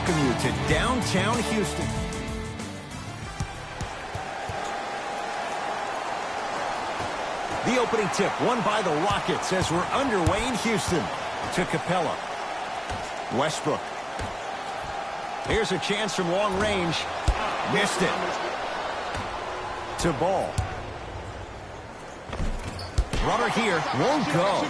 welcome you to downtown Houston. The opening tip won by the Rockets as we're underway in Houston. To Capella. Westbrook. Here's a chance from long range. Missed it. To Ball. Runner here. Won't go.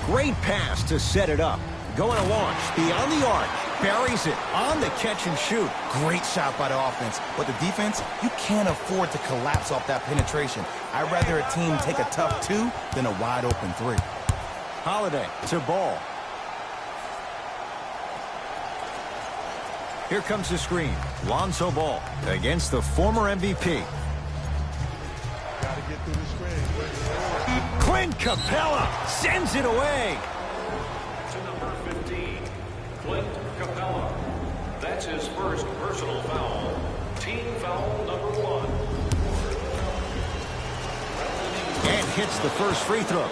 Great pass to set it up. Going to launch. Beyond the arc. Buries it. On the catch and shoot. Great shot by the offense. But the defense, you can't afford to collapse off that penetration. I'd rather a team take a tough 2 than a wide open 3. Holiday to Ball. Here comes the screen. Lonzo Ball against the former MVP. Gotta get through the screen. Clint Capella sends it away. To number 15, Clint Capella. That's his first personal foul. Team foul number 1. And hits the first free throw.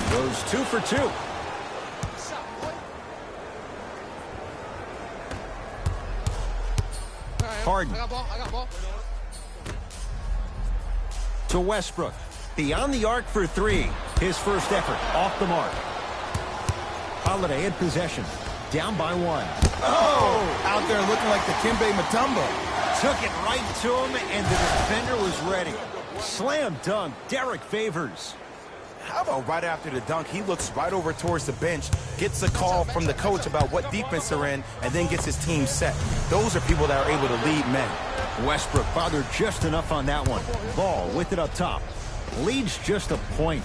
Goes 2 for 2. Harden. I got ball. To Westbrook. Beyond the arc for 3. His first effort off the mark. Holiday in possession. Down by 1. Oh! Out there looking like the Kimbe Mutombo. Took it right to him, and the defender was ready. Slam dunk, Derek Favors. How about right after the dunk, he looks right over towards the bench, gets a call from the coach about what defense they're in, and then gets his team set. Those are people that are able to lead men. Westbrook bothered just enough on that one. Ball with it up top. Leads just a point.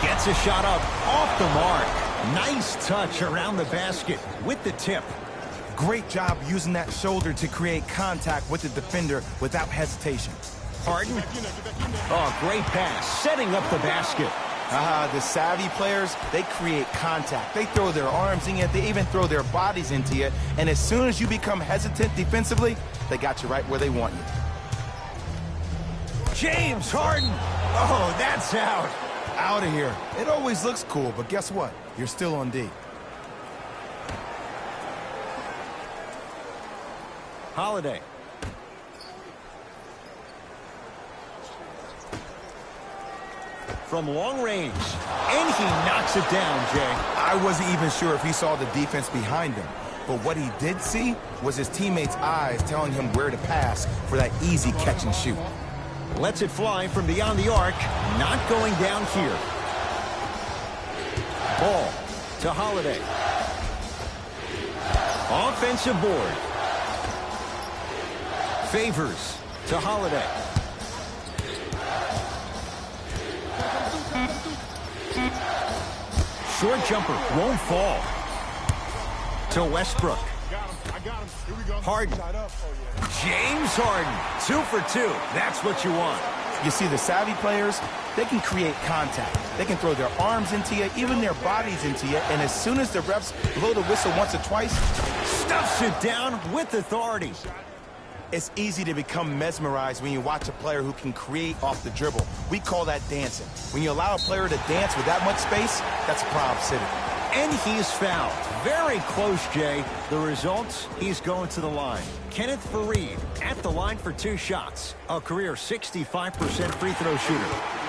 Gets a shot up off the mark. Nice touch around the basket with the tip. Great job using that shoulder to create contact with the defender without hesitation. Harden. Oh, great pass. Setting up the basket. The savvy players, they create contact. They throw their arms in it. They even throw their bodies into it. And as soon as you become hesitant defensively, they got you right where they want you. James Harden. Oh, that's out. Out of here. It always looks cool, but guess what? You're still on D. Holiday. From long range. And he knocks it down, Jay. I wasn't even sure if he saw the defense behind him. But what he did see was his teammates' eyes telling him where to pass for that easy catch and shoot. Lets it fly from beyond the arc. Not going down here. Ball to Holiday. Offensive board. Favors to Holiday. Short jumper won't fall. To Westbrook. I got him. Here we go. Harden. James Harden. 2 for 2. That's what you want. You see, the savvy players, they can create contact. They can throw their arms into you, even their bodies into you, and as soon as the refs blow the whistle once or twice, Stuffs it down with authority. it's easy to become mesmerized when you watch a player who can create off the dribble. We call that dancing. When you allow a player to dance with that much space, that's a Prob City. And he's fouled. Very close, Jay. The results, he's going to the line. Kenneth Faried at the line for 2 shots. A career 65% free throw shooter.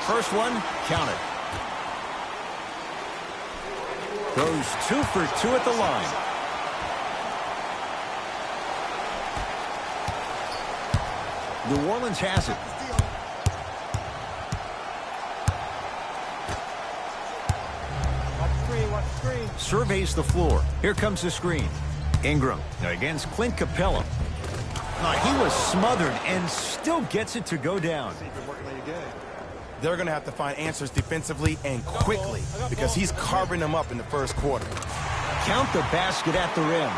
First one, counted. Goes 2 for 2 at the line. New Orleans has it. Surveys the floor. Here comes the screen. Ingram against Clint Capella. He was smothered and still gets it to go down. They're going to have to find answers defensively and quickly because he's carving them up in the first quarter. Count the basket at the rim.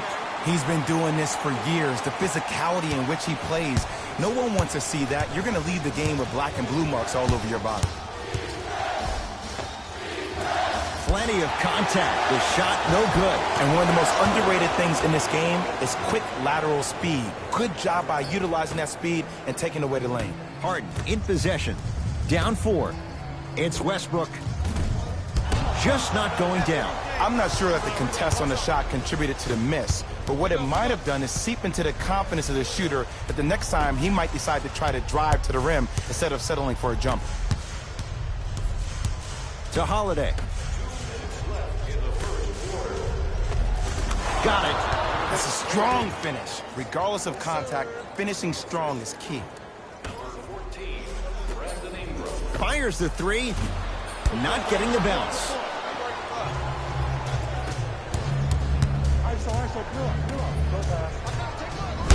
He's been doing this for years. The physicality in which he plays, no one wants to see that. You're going to leave the game with black and blue marks all over your body. Plenty of contact. The shot no good. And one of the most underrated things in this game is quick lateral speed. Good job by utilizing that speed and taking away the lane. Harden in possession. Down 4. It's Westbrook. just not going down. I'm not sure that the contest on the shot contributed to the miss, but what it might have done is seep into the confidence of the shooter that the next time he might decide to try to drive to the rim instead of settling for a jump. To Holiday. Got it. That's a strong finish. Regardless of contact, finishing strong is key. Fires the three. Not getting the bounce.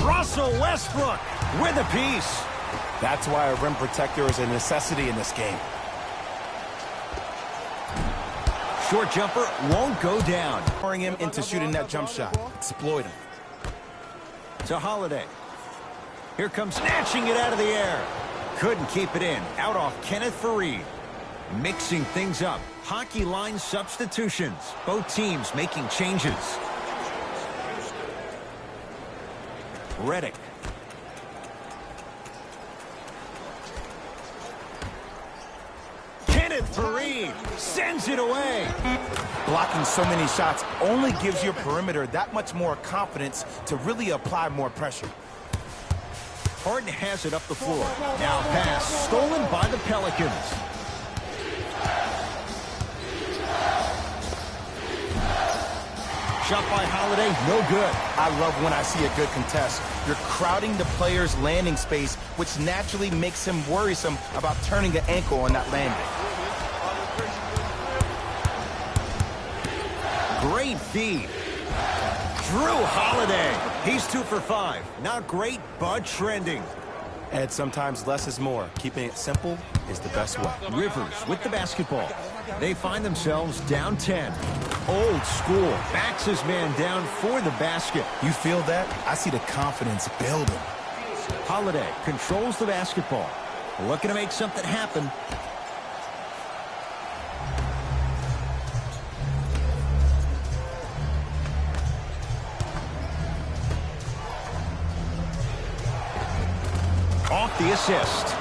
Russell Westbrook with a piece. That's why a rim protector is a necessity in this game. Short jumper won't go down. Pouring him into shooting that jump shot. Exploit him. To Holiday. Here comes snatching it out of the air. Couldn't keep it in. Out off Kenneth Faried. Mixing things up. Hockey line substitutions. Both teams making changes. Redick. Kenneth Faried sends it away. Blocking so many shots only gives your perimeter that much more confidence to really apply more pressure. Harden has it up the floor. Now pass stolen by the Pelicans. Shot by Holiday, no good. I love when I see a good contest. You're crowding the player's landing space, which naturally makes him worrisome about turning the ankle on that landing. Great feed. Drew Holiday. He's 2 for 5. Not great, but trending. And sometimes less is more. Keeping it simple is the best way. Rivers with the basketball. They find themselves down 10. Old school. Backs his man down for the basket. You feel that? I see the confidence building. Holiday controls the basketball. Looking to make something happen. Off the assist.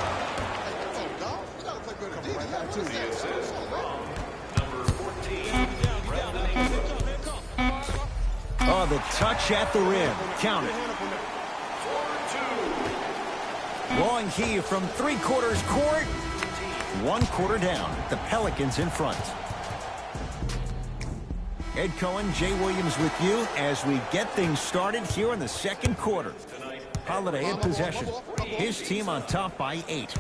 Oh, the touch at the rim. Count it. Long heave from 3/4 court. 1 quarter down. The Pelicans in front. Ed Cohen, Jay Williams with you as we get things started here in the second quarter. Holiday in possession. His team on top by 8.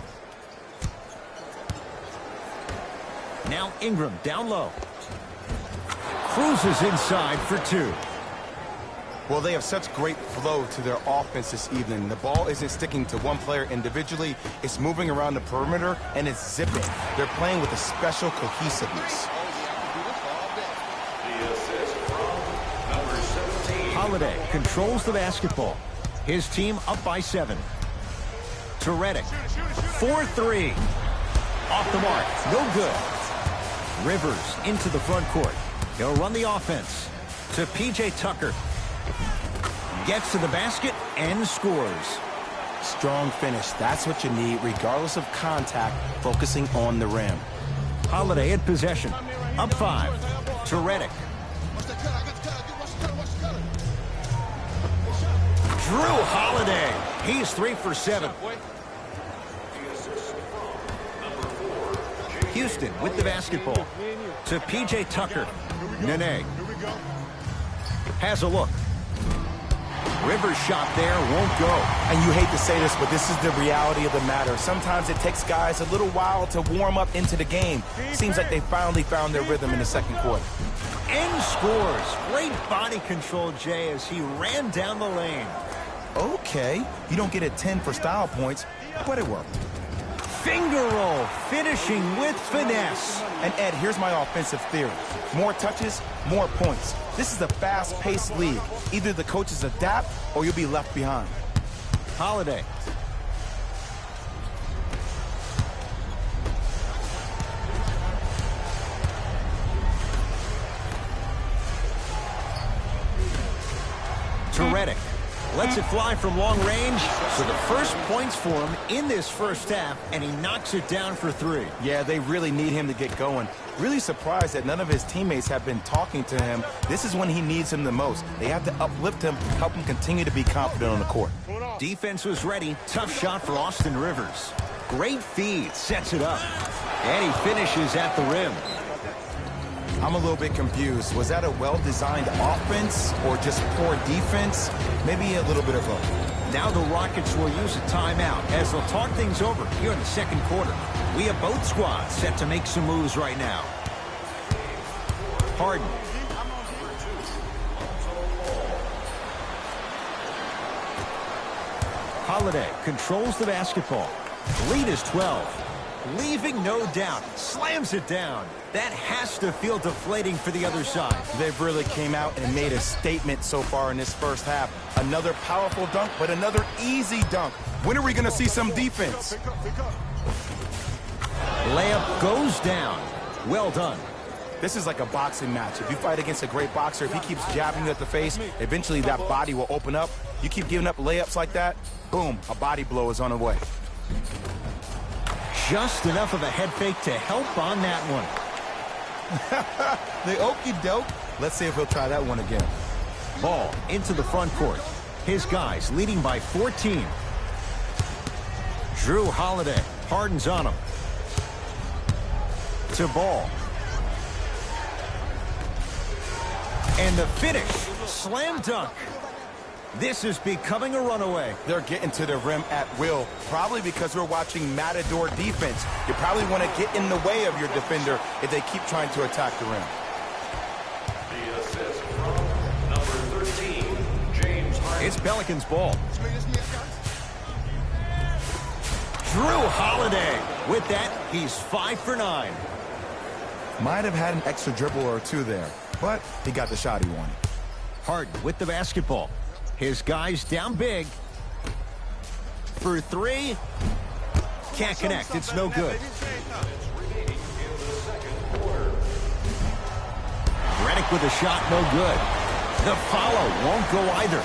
Now Ingram down low. Cruises inside for 2. Well, they have such great flow to their offense this evening. The ball isn't sticking to one player individually. It's moving around the perimeter, and it's zipping. They're playing with a special cohesiveness. Holiday controls the basketball. His team up by 7. To Redick. 4-3. Off the mark. No good. Rivers into the front court. He'll run the offense. To P.J. Tucker. Gets to the basket and scores. Strong finish. That's what you need, regardless of contact, focusing on the rim. Holiday at possession. Up 5. To Redick. Drew Holiday. He's 3 for 7. Houston with the basketball. To P.J. Tucker. Nene. Has a look. Rivers shot there, won't go. And you hate to say this, but this is the reality of the matter. Sometimes it takes guys a little while to warm up into the game. Seems like they finally found their rhythm in the second quarter. And scores. Great body control, Jay, as he ran down the lane. Okay, you don't get a 10 for style points, but it worked. Finger roll, finishing with finesse. And Ed, here's my offensive theory. More touches, more points. This is a fast-paced league. Either the coaches adapt or you'll be left behind. Holiday. To Redick. Lets it fly from long range. So the first points for him in this first half, and he knocks it down for 3. Yeah, they really need him to get going. Really surprised that none of his teammates have been talking to him. This is when he needs him the most. They have to uplift him, help him continue to be confident on the court. Defense was ready. Tough shot for Austin Rivers. Great feed. Sets it up. And he finishes at the rim. I'm a little bit confused. Was that a well-designed offense or just poor defense? Maybe a little bit of both. Now the Rockets will use a timeout as they'll talk things over here in the second quarter. We have both squads set to make some moves right now. Harden. Holiday controls the basketball. Lead is 12. Leaving no doubt. Slams it down. That has to feel deflating for the other side. They've really came out and made a statement so far in this first half. Another powerful dunk, but another easy dunk. When are we going to see some defense? Layup goes down. Well done. This is like a boxing match. If you fight against a great boxer, if he keeps jabbing you at the face, eventually that body will open up. You keep giving up layups like that, boom, a body blow is on the way. Just enough of a head fake to help on that one. The okie doke. Let's see if he'll try that one again. Ball into the front court. His guys leading by 14. Drew Holiday. Harden's on him. To Ball. And the finish. Slam dunk. This is becoming a runaway. They're getting to the rim at will, probably because we're watching Matador defense. You probably want to get in the way of your defender if they keep trying to attack the rim. The assist from number 13, James Harden. It's Pelicans ball. Drew Holiday. With that, he's 5 for 9. Might have had an extra dribble or two there, but he got the shot he wanted. Harden with the basketball. His guys down big. For 3. Can't connect. It's no good. Redick with a shot. No good. The follow won't go either.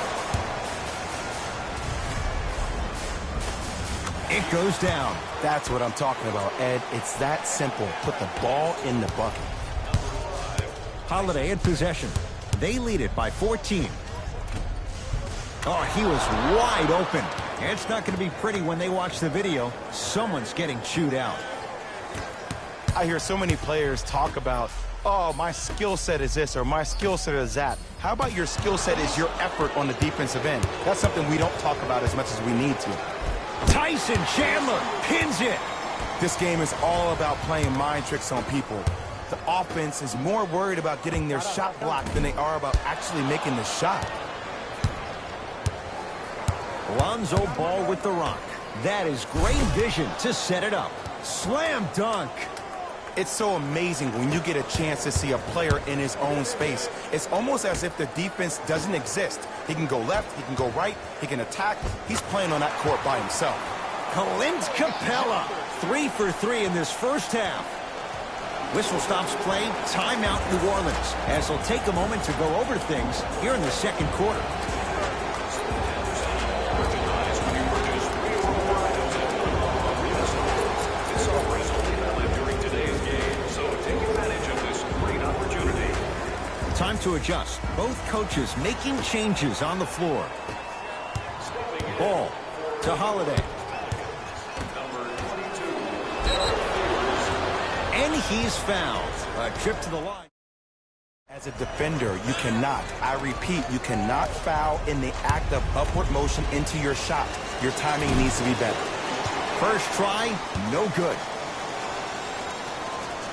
It goes down. That's what I'm talking about, Ed. It's that simple. Put the ball in the bucket. Holiday in possession. They lead it by 14. Oh, he was wide open. It's not going to be pretty when they watch the video. Someone's getting chewed out. I hear so many players talk about, oh, my skill set is this or my skill set is that. How about your skill set is your effort on the defensive end? That's something we don't talk about as much as we need to. Tyson Chandler pins it. This game is all about playing mind tricks on people. The offense is more worried about getting their shot blocked than they are about actually making the shot. Lonzo Ball with the rock. That is great vision to set it up. Slam dunk. It's so amazing when you get a chance to see a player in his own space. It's almost as if the defense doesn't exist. He can go left, he can go right, he can attack. He's playing on that court by himself. Clint Capella. 3 for 3 in this first half. Whistle stops play. Timeout New Orleans as they'll take a moment to go over things here in the second quarter. Time to adjust. Both coaches making changes on the floor. Ball to Holiday. And he's fouled. A trip to the line. As a defender, you cannot, I repeat, you cannot foul in the act of upward motion into your shot. Your timing needs to be better. First try, no good.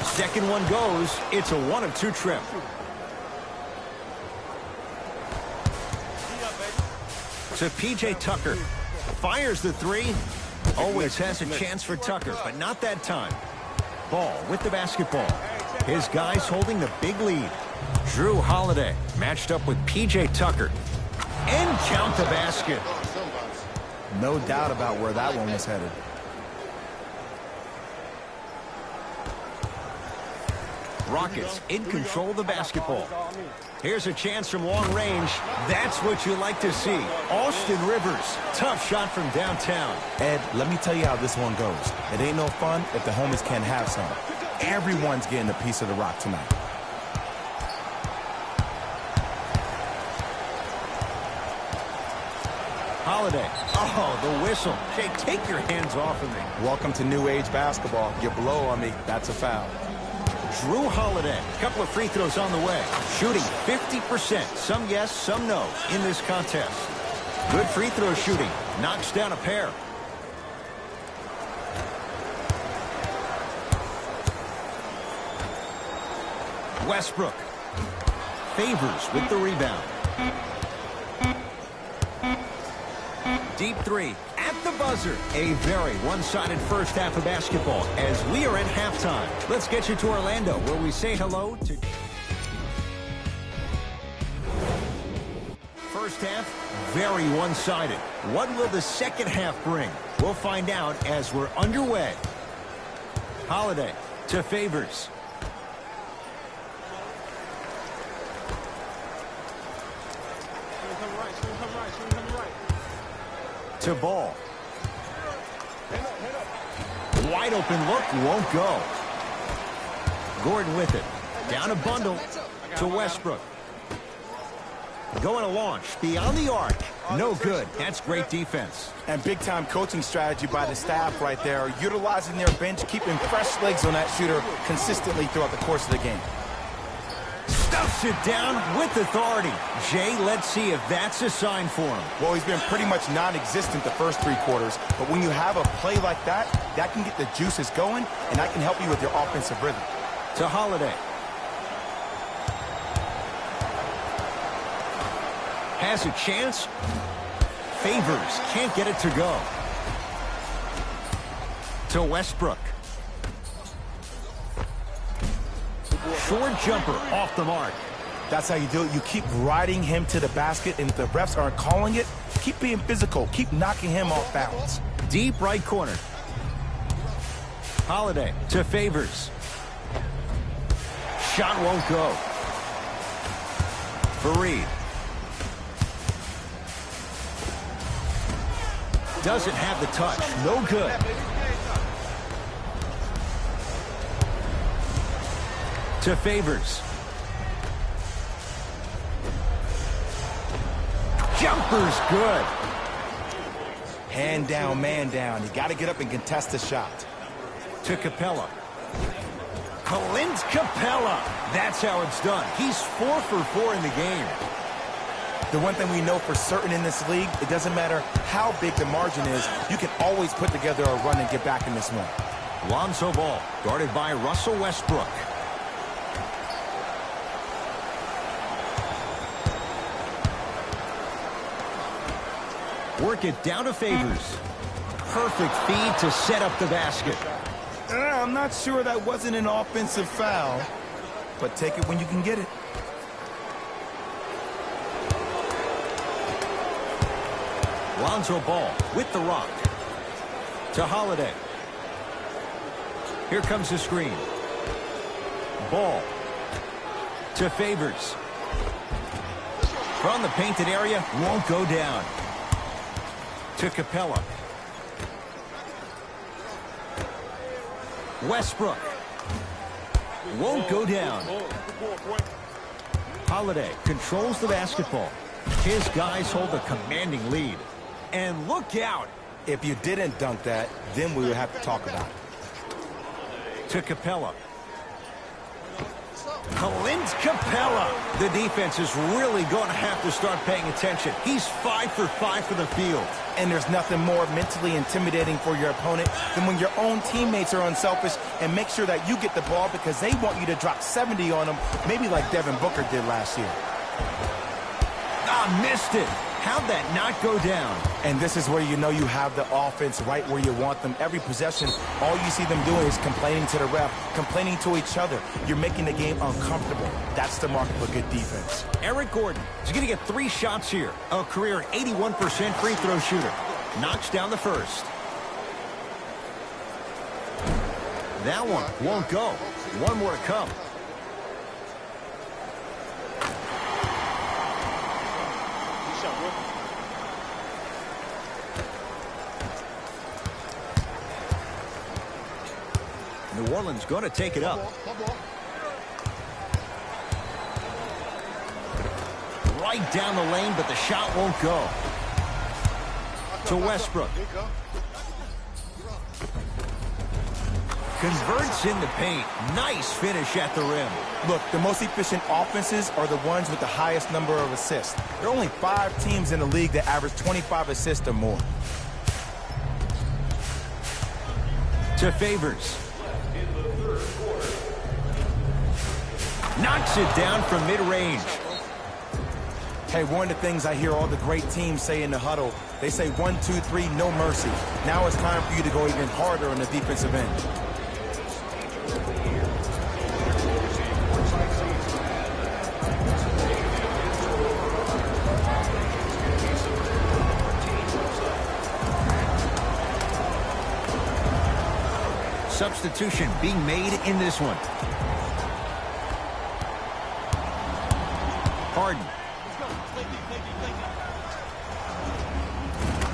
Second one goes. It's a 1 of 2 trip. To P.J. Tucker. Fires the 3. Always has a chance for Tucker, but not that time. Ball with the basketball. His guys holding the big lead. Drew Holiday matched up with P.J. Tucker. And count the basket. No doubt about where that one was headed. Rockets in control of the basketball. Here's a chance from long range. That's what you like to see. Austin Rivers, tough shot from downtown. Ed, let me tell you how this one goes. It ain't no fun if the homies can't have some. Everyone's getting a piece of the rock tonight. Holiday. Oh, the whistle. Jay, take your hands off of me. Welcome to new age basketball. You blow on me, that's a foul. Drew Holiday. A couple of free throws on the way. Shooting 50%. Some yes, some no in this contest. Good free throw shooting. Knocks down a pair. Westbrook. Favors with the rebound. Deep three at the buzzer. A very one-sided first half of basketball as we are at halftime. Let's get you to Orlando where we say hello to... First half, very one-sided. What will the second half bring? We'll find out as we're underway. Holiday to Favors. To Ball. Wide open look, won't go. Gordon with it. Down a bundle to Westbrook. Going to launch beyond the arc. No good. That's great defense. And big-time coaching strategy by the staff right there, utilizing their bench, keeping fresh legs on that shooter consistently throughout the course of the game. Stuffs it down with authority. Jay, let's see if that's a sign for him. Well, he's been pretty much non-existent the first 3 quarters, but when you have a play like that, that can get the juices going, and that can help you with your offensive rhythm. To Holiday. Has a chance. Favors can't get it to go. To Westbrook. Short jumper off the mark. That's how you do it. You keep riding him to the basket, and if the refs aren't calling it, keep being physical. Keep knocking him off balance. Deep right corner. Holiday to Favors. Shot won't go. Fareed. Doesn't have the touch. No good. To Favors. Jumper's good. Hand down, man down. You got to get up and contest the shot. To Capella. Clint Capella. That's how it's done. He's 4 for 4 in the game. The one thing we know for certain in this league, it doesn't matter how big the margin is, you can always put together a run and get back in this one. Lonzo Ball, guarded by Russell Westbrook. Work it down to Favors. Perfect feed to set up the basket. I'm not sure that wasn't an offensive foul, but take it when you can get it. Lonzo Ball with the rock. To Holiday. Here comes the screen. Ball. To Favors. From the painted area, won't go down. To Capella. Westbrook. Won't go down. Holiday controls the basketball. His guys hold a commanding lead. And look out. If you didn't dunk that, then we would have to talk about it. To Capella. Clint Capella. The defense is really going to have to start paying attention. He's 5 for 5 for the field. And there's nothing more mentally intimidating for your opponent than when your own teammates are unselfish and make sure that you get the ball because they want you to drop 70 on them, maybe like Devin Booker did last year. Missed it. How'd that not go down? And this is where you know you have the offense right where you want them. Every possession, all you see them doing is complaining to the ref, complaining to each other. You're making the game uncomfortable. That's the mark of a good defense. Eric Gordon is going to get 3 shots here. A career 81% free throw shooter. Knocks down the first. That one won't go. One more to come. New Orleans going to take it up. Right down the lane, but the shot won't go. To Westbrook. Converts in the paint. Nice finish at the rim. Look, the most efficient offenses are the ones with the highest number of assists. There are only 5 teams in the league that average 25 assists or more. To Favors. Knocks it down from mid-range. Hey, one of the things I hear all the great teams say in the huddle, they say 1, 2, 3, no mercy. Now it's time for you to go even harder on the defensive end. Substitution being made in this one. Harden.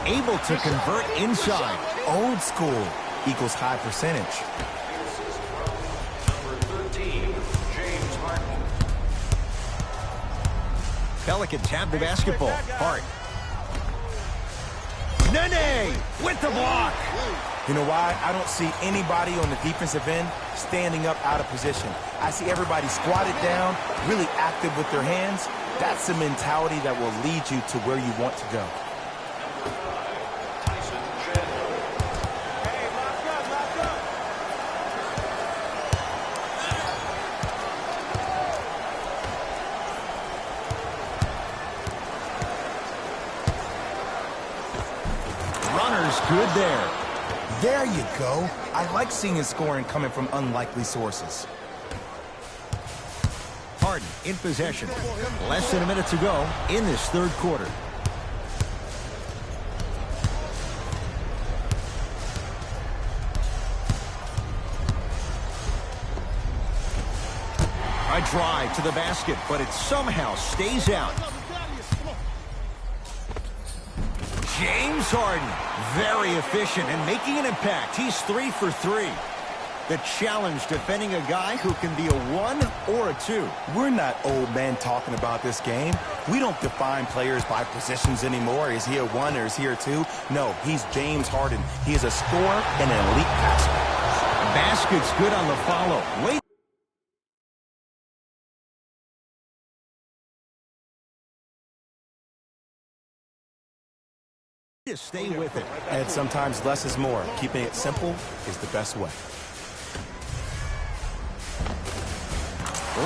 Able to convert inside. Old school equals high percentage. Number 13, James Harden. Pelicans have the basketball. Hart. Nene with the block. You know why? I don't see anybody on the defensive end standing up out of position. I see everybody squatted down, really active with their hands. That's the mentality that will lead you to where you want to go. Tyson Chandler. Runner's good there. There you go. I like seeing scoring coming from unlikely sources. Harden in possession. Less than a minute to go in this third quarter. A drive to the basket, but it somehow stays out. James Harden, very efficient and making an impact. He's 3 for 3. The challenge defending a guy who can be a 1 or a 2. We're not old men talking about this game. We don't define players by positions anymore. Is he a 1 or is he a 2? No, he's James Harden. He is a scorer and an elite passer. Basket's good on the follow. Late to stay with it. And sometimes less is more. Keeping it simple is the best way.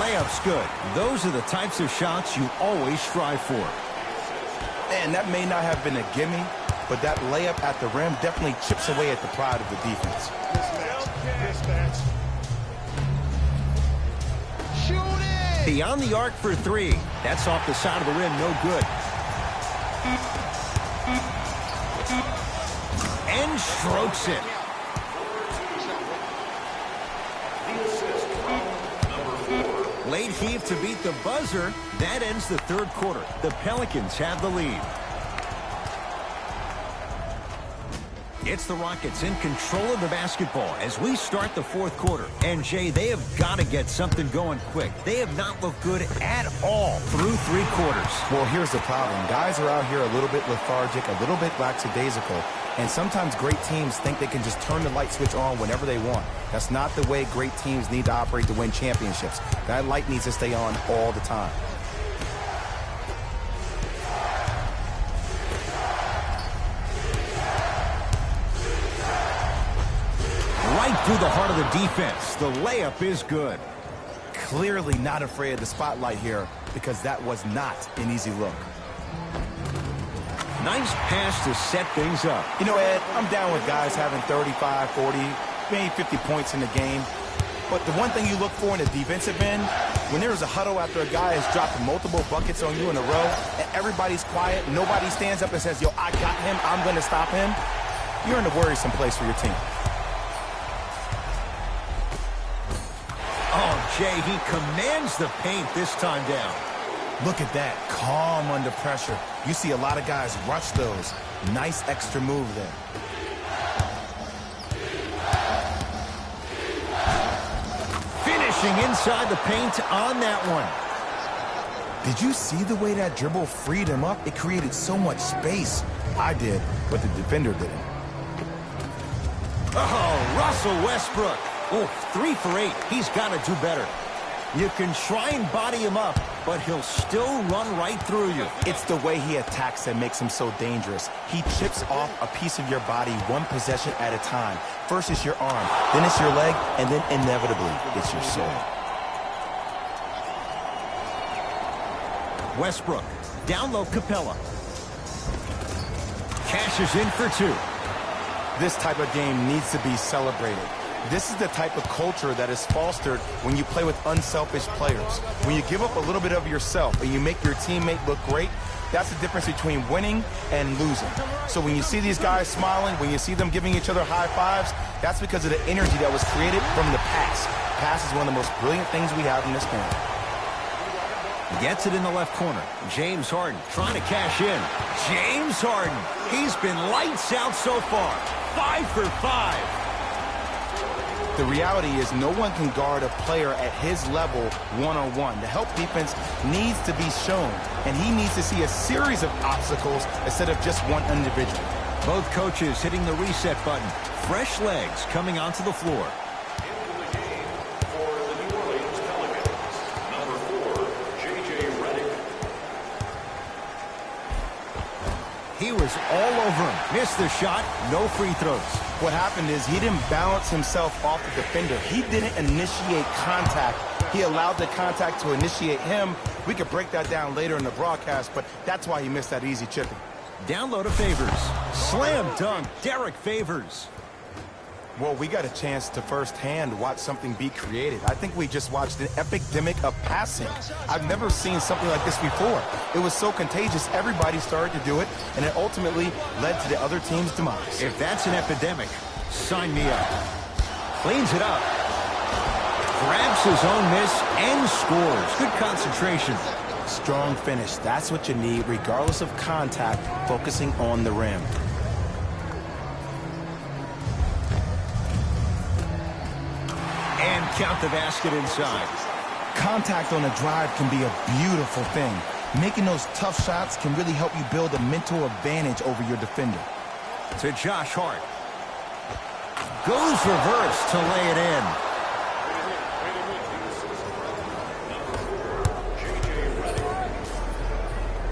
Layup's good. Those are the types of shots you always strive for. And that may not have been a gimme, but that layup at the rim definitely chips away at the pride of the defense. Mismatch. Shoot it! Beyond the arc for 3. That's off the side of the rim, no good. And strokes it. Late heave to beat the buzzer. That ends the third quarter. The Pelicans have the lead. It's the Rockets in control of the basketball as we start the fourth quarter. And, Jay, they have got to get something going quick. They have not looked good at all through 3 quarters. Well, here's the problem. Guys are out here a little bit lethargic, a little bit lackadaisical, and sometimes great teams think they can just turn the light switch on whenever they want. That's not the way great teams need to operate to win championships. That light needs to stay on all the time. Right through the heart of the defense. The layup is good. Clearly not afraid of the spotlight here because that was not an easy look. Nice pass to set things up. You know, Ed, I'm down with guys having 35, 40, maybe 50 points in the game. But the one thing you look for in the defensive end, when there's a huddle after a guy has dropped multiple buckets on you in a row, and everybody's quiet, nobody stands up and says, yo, I got him, I'm going to stop him, you're in a worrisome place for your team. Oh, Jay, he commands the paint this time down. Look at that, calm under pressure. You see a lot of guys rush those. Nice extra move there. Finishing inside the paint on that one. Did you see the way that dribble freed him up? It created so much space. I did, but the defender didn't. Oh, Russell Westbrook. Oh, 3 for 8. He's got to do better. You can try and body him up, but he'll still run right through you. It's the way he attacks that makes him so dangerous. He chips off a piece of your body one possession at a time. First it's your arm, then it's your leg, and then inevitably it's your soul. Westbrook, down low Capella. Cashes in for 2. This type of game needs to be celebrated. This is the type of culture that is fostered when you play with unselfish players. When you give up a little bit of yourself and you make your teammate look great, that's the difference between winning and losing. So when you see these guys smiling, when you see them giving each other high fives, that's because of the energy that was created from the pass. Pass is one of the most brilliant things we have in this game. Gets it in the left corner. James Harden trying to cash in. James Harden. He's been lights out so far. 5 for 5. The reality is no one can guard a player at his level one-on-one. The help defense needs to be shown, and he needs to see a series of obstacles instead of just one individual. Both coaches hitting the reset button. Fresh legs coming onto the floor. Into the game for the New Orleans Pelicans, number 4, J.J. Redick. He was all over him. Missed the shot. No free throws. What happened is he didn't balance himself off the defender. He didn't initiate contact. He allowed the contact to initiate him. We could break that down later in the broadcast, but that's why he missed that easy chipping. Down low to Favors. Slam dunk. Derek Favors. Well, we got a chance to firsthand watch something be created. I think we just watched an epidemic of passing. I've never seen something like this before. It was so contagious, everybody started to do it, and it ultimately led to the other team's demise. If that's an epidemic, sign me up. Cleans it up. Grabs his own miss and scores. Good concentration. Strong finish. That's what you need, regardless of contact, focusing on the rim. And count the basket inside. Contact on a drive can be a beautiful thing. Making those tough shots can really help you build a mental advantage over your defender. To Josh Hart. Goes reverse to lay it in.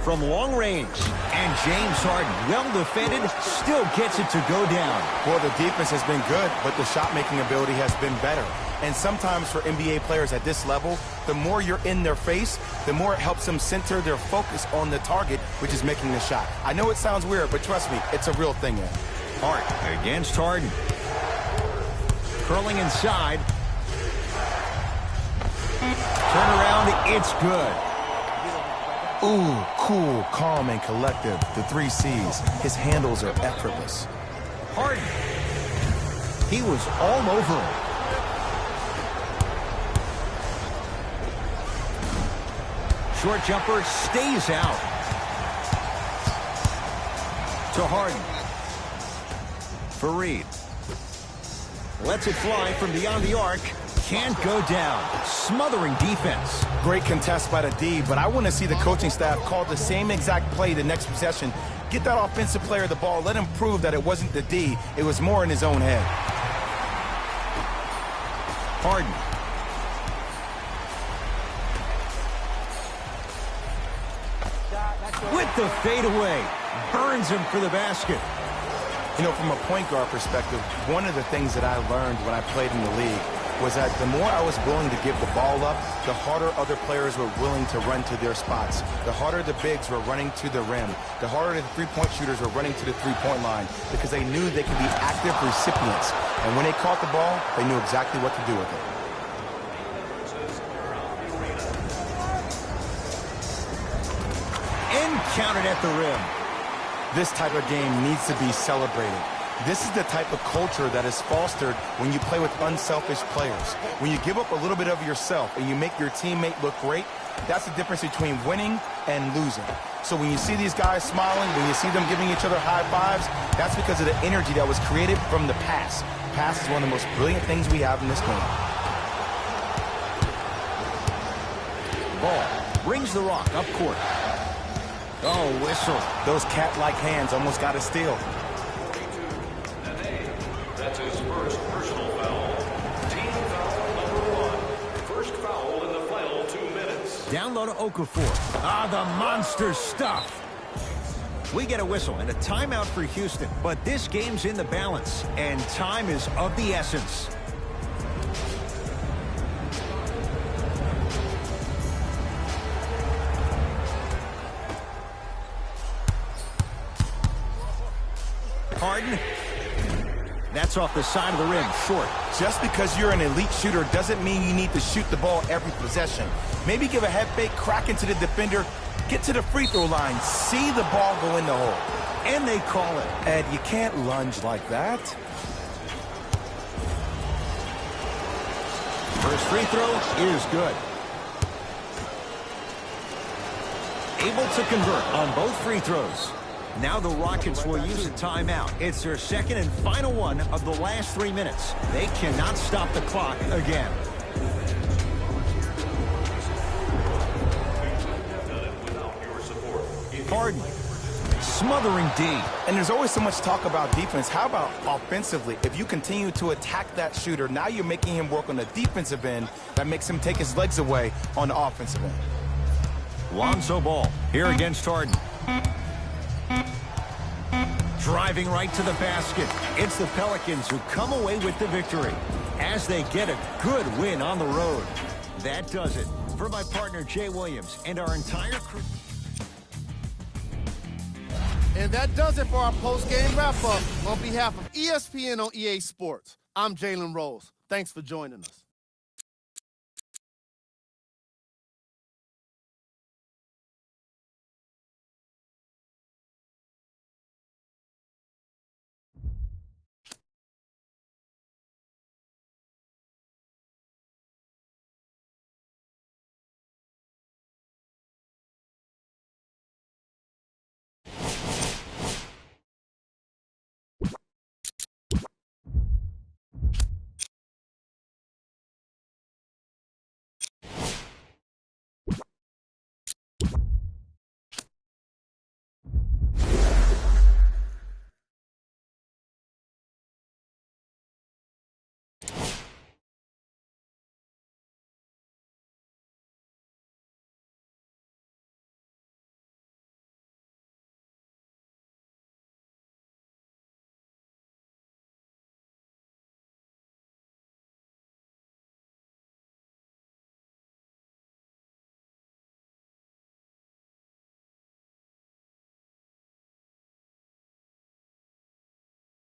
From long range. And James Harden, well defended, still gets it to go down. Well, the defense has been good, but the shot-making ability has been better. And sometimes for NBA players at this level, the more you're in their face, the more it helps them center their focus on the target, which is making the shot. I know it sounds weird, but trust me, it's a real thing, Ed. Hart against Harden. Curling inside. Turn around, it's good. Ooh, cool, calm, and collective. The 3 C's. His handles are effortless. Harden. He was all over him. Short jumper stays out. To Harden. Fareed. Lets it fly from beyond the arc. Can't go down. Smothering defense. Great contest by the D, but I want to see the coaching staff call the same exact play the next possession. Get that offensive player the ball. Let him prove that it wasn't the D. It was more in his own head. Harden. With the fadeaway. Burns him for the basket. You know, from a point guard perspective, one of the things that I learned when I played in the league was that the more I was willing to give the ball up, the harder other players were willing to run to their spots. The harder the bigs were running to the rim. The harder the three-point shooters were running to the three-point line because they knew they could be active recipients. And when they caught the ball, they knew exactly what to do with it. And counted at the rim. This type of game needs to be celebrated. This is the type of culture that is fostered when you play with unselfish players. When you give up a little bit of yourself and you make your teammate look great, that's the difference between winning and losing. So when you see these guys smiling, when you see them giving each other high fives, that's because of the energy that was created from the pass. Pass is one of the most brilliant things we have in this game. ball. Brings the rock up court. Oh, whistle. Those cat-like hands almost got a steal. That's his first personal foul. Team foul number 1. First foul in the final 2 minutes. Down low to Okafor. Ah, the monster stuff. We get a whistle and a timeout for Houston, but this game's in the balance, and time is of the essence. Harden. That's off the side of the rim, short. Just because you're an elite shooter doesn't mean you need to shoot the ball every possession. Maybe give a head fake, crack into the defender, get to the free throw line, see the ball go in the hole. And they call it. Ed, you can't lunge like that. First free throw is good. Able to convert on both free throws. Now the Rockets will use a timeout. It's their second and final one of the last 3 minutes. They cannot stop the clock again. Harden, smothering D. And there's always so much talk about defense. How about offensively? If you continue to attack that shooter, now you're making him work on the defensive end. That makes him take his legs away on the offensive end. Lonzo Ball here against Harden. Driving right to the basket. It's the Pelicans who come away with the victory as they get a good win on the road. That does it. For my partner, Jay Williams, and our entire crew. And that does it for our post-game wrap-up. On behalf of ESPN on EA Sports, I'm Jalen Rose. Thanks for joining us.